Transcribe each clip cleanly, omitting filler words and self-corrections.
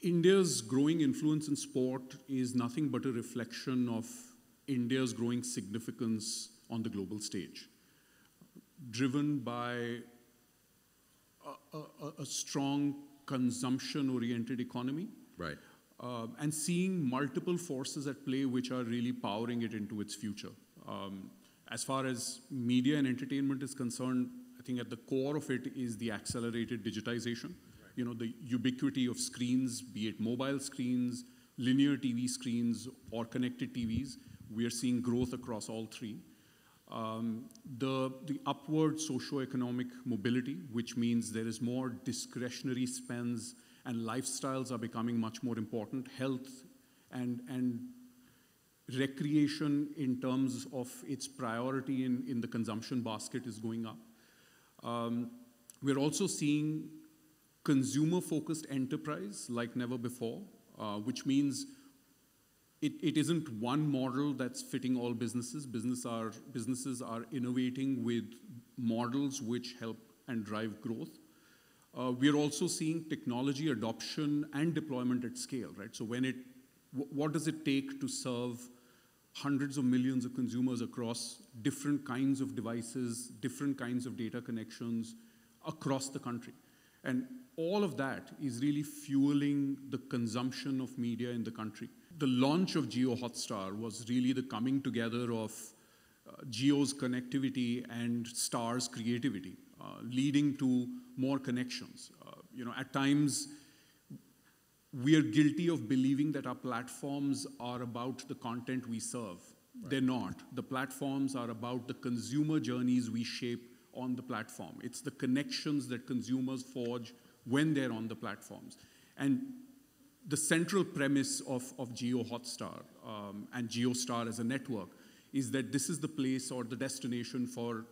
India's growing influence in sport is nothing but a reflection of India's growing significance on the global stage, driven by a strong consumption-oriented economy. Right. And seeing multiple forces at play which are really powering it into its future. As far as media and entertainment is concerned, I think at the core of it is the accelerated digitization. Right. You know, the ubiquity of screens, be it mobile screens, linear TV screens, or connected TVs. We are seeing growth across all three. The upward socioeconomic mobility, which means there is more discretionary spends and lifestyles are becoming much more important. Health and recreation in terms of its priority in the consumption basket is going up. We're also seeing consumer-focused enterprise like never before, which means it isn't one model that's fitting all businesses. Businesses are innovating with models which help and drive growth. We're also seeing technology adoption and deployment at scale, right? So what does it take to serve hundreds of millions of consumers across different kinds of devices, different kinds of data connections across the country? And all of that is really fueling the consumption of media in the country. The launch of Jio Hotstar was really the coming together of Jio's connectivity and Star's creativity, leading to more connections. You know, at times, we are guilty of believing that our platforms are about the content we serve. Right. They're not. The platforms are about the consumer journeys we shape on the platform. It's the connections that consumers forge when they're on the platforms. And the central premise of Jio Hotstar and JioStar as a network is that this is the place or the destination for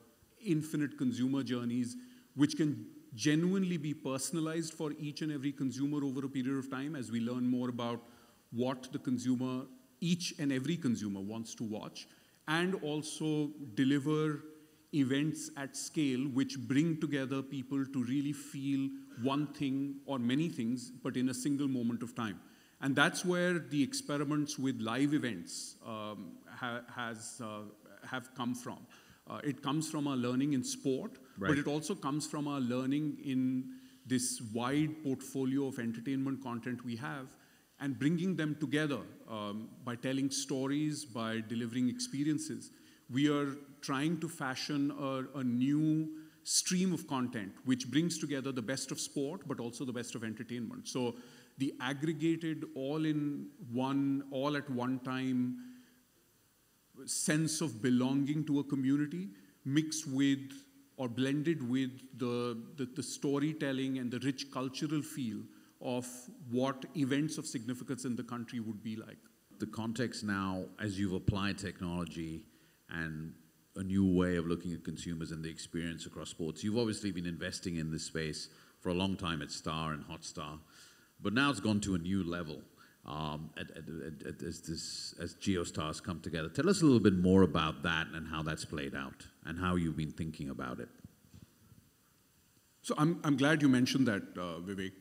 infinite consumer journeys which can genuinely be personalized for each and every consumer over a period of time as we learn more about what the consumer, each and every consumer wants to watch, and also deliver events at scale which bring together people to really feel one thing or many things, but in a single moment of time. And that's where the experiments with live events have come from. It comes from our learning in sport, right, but it also comes from our learning in this wide portfolio of entertainment content we have, and bringing them together by telling stories, by delivering experiences. We are trying to fashion a new stream of content which brings together the best of sport, but also the best of entertainment. So the aggregated, all-in-one, all-at-one-time sense of belonging to a community mixed with or blended with the storytelling and the rich cultural feel of what events of significance in the country would be like. The context now, as you've applied technology and a new way of looking at consumers and the experience across sports, you've obviously been investing in this space for a long time at Star and Hotstar, but now it's gone to a new level as JioStar's come together. Tell us a little bit more about that and how that's played out and how you've been thinking about it. So I'm glad you mentioned that, Vivek.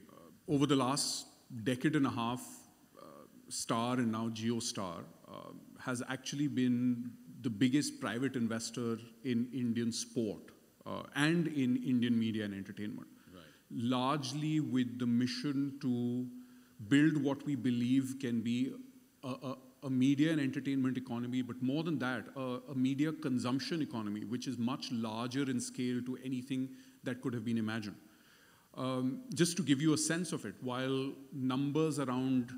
Over the last decade and a half, Star and now JioStar has actually been the biggest private investor in Indian sport and in Indian media and entertainment. Right. Largely with the mission to build what we believe can be a media and entertainment economy, but more than that, a media consumption economy, which is much larger in scale to anything that could have been imagined. Just to give you a sense of it, while numbers around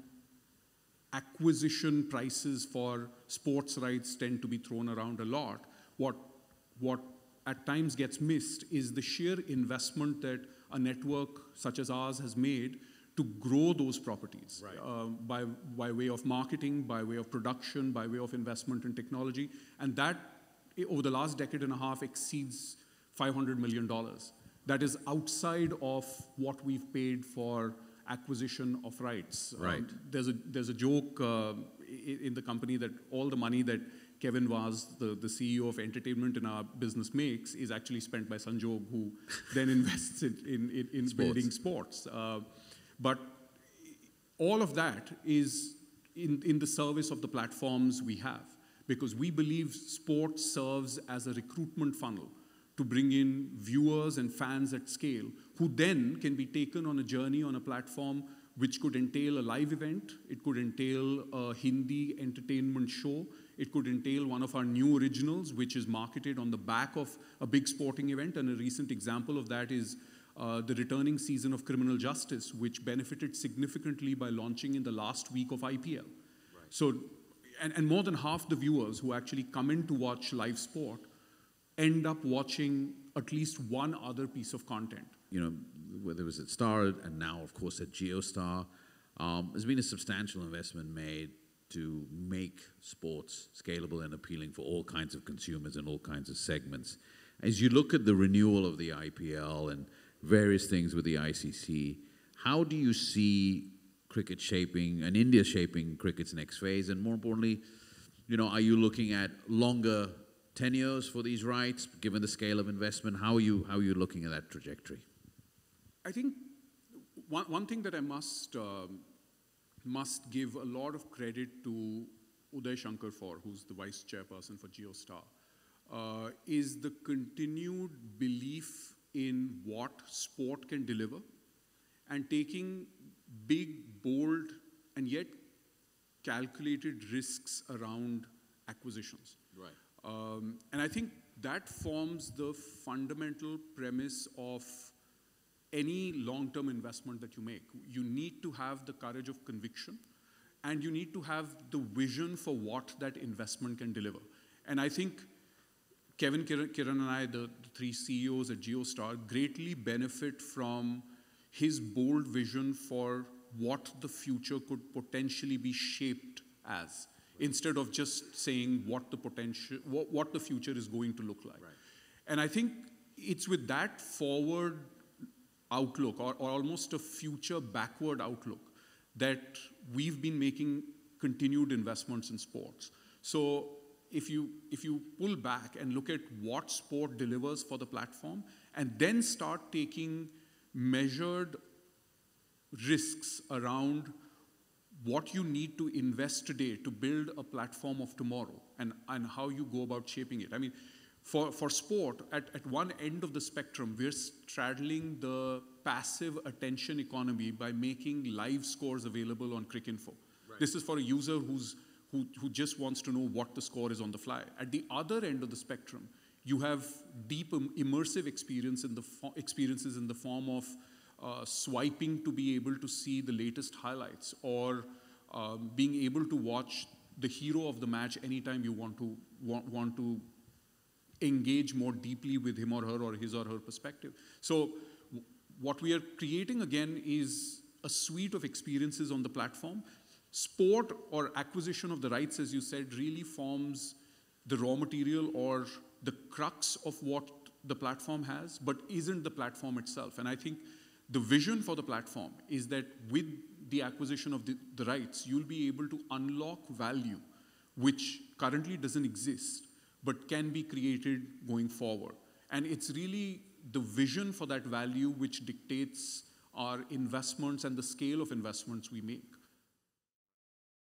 acquisition prices for sports rights tend to be thrown around a lot, what at times gets missed is the sheer investment that a network such as ours has made to grow those properties. Right. By way of marketing, by way of production, by way of investment in technology. And that, over the last decade and a half, exceeds $500 million. That is outside of what we've paid for acquisition of rights. Right. There's a joke in the company that all the money that Kevin Vaz, the CEO of entertainment in our business, makes is actually spent by Sanjog, who then invests in building sports. But all of that is in the service of the platforms we have, because we believe sport serves as a recruitment funnel to bring in viewers and fans at scale, who then can be taken on a journey on a platform which could entail a live event, it could entail a Hindi entertainment show, it could entail one of our new originals, which is marketed on the back of a big sporting event. And a recent example of that is the returning season of Criminal Justice, which benefited significantly by launching in the last week of IPL. Right. So, and more than half the viewers who actually come in to watch live sport end up watching at least one other piece of content. You know, whether it was at Star and now, of course, at JioStar, there's been a substantial investment made to make sports scalable and appealing for all kinds of consumers and all kinds of segments. As you look at the renewal of the IPL and various things with the ICC, how do you see cricket shaping and India shaping cricket's next phase? And more importantly, you know, are you looking at longer tenures for these rights, given the scale of investment? How are you looking at that trajectory? I think one thing that I must give a lot of credit to Uday Shankar for, who's the vice chairperson for JioStar, is the continued belief in what sport can deliver and taking big, bold, and yet calculated risks around acquisitions. Right. And I think that forms the fundamental premise of any long-term investment that you make. You need to have the courage of conviction, and you need to have the vision for what that investment can deliver. And I think Kevin, Kiran and I, the three CEOs at JioStar, greatly benefit from his bold vision for what the future could potentially be shaped as, instead of just saying what the future is going to look like. Right. And I think it's with that forward outlook, or almost a future backward outlook, that we've been making continued investments in sports. So if you pull back and look at what sport delivers for the platform, and then start taking measured risks around what you need to invest today to build a platform of tomorrow, and how you go about shaping it. I mean, for sport, at one end of the spectrum, we're straddling the passive attention economy by making live scores available on Cricinfo. Right. This is for a user who just wants to know what the score is on the fly. At the other end of the spectrum, you have deep immersive experiences in the form of swiping to be able to see the latest highlights, or being able to watch the hero of the match anytime you want to engage more deeply with him or her, or his or her perspective. So what we are creating again is a suite of experiences on the platform. Sport, or acquisition of the rights, as you said, really forms the raw material or the crux of what the platform has, but isn't the platform itself. And I think the vision for the platform is that with the acquisition of the rights, you'll be able to unlock value which currently doesn't exist, but can be created going forward. And it's really the vision for that value which dictates our investments and the scale of investments we make.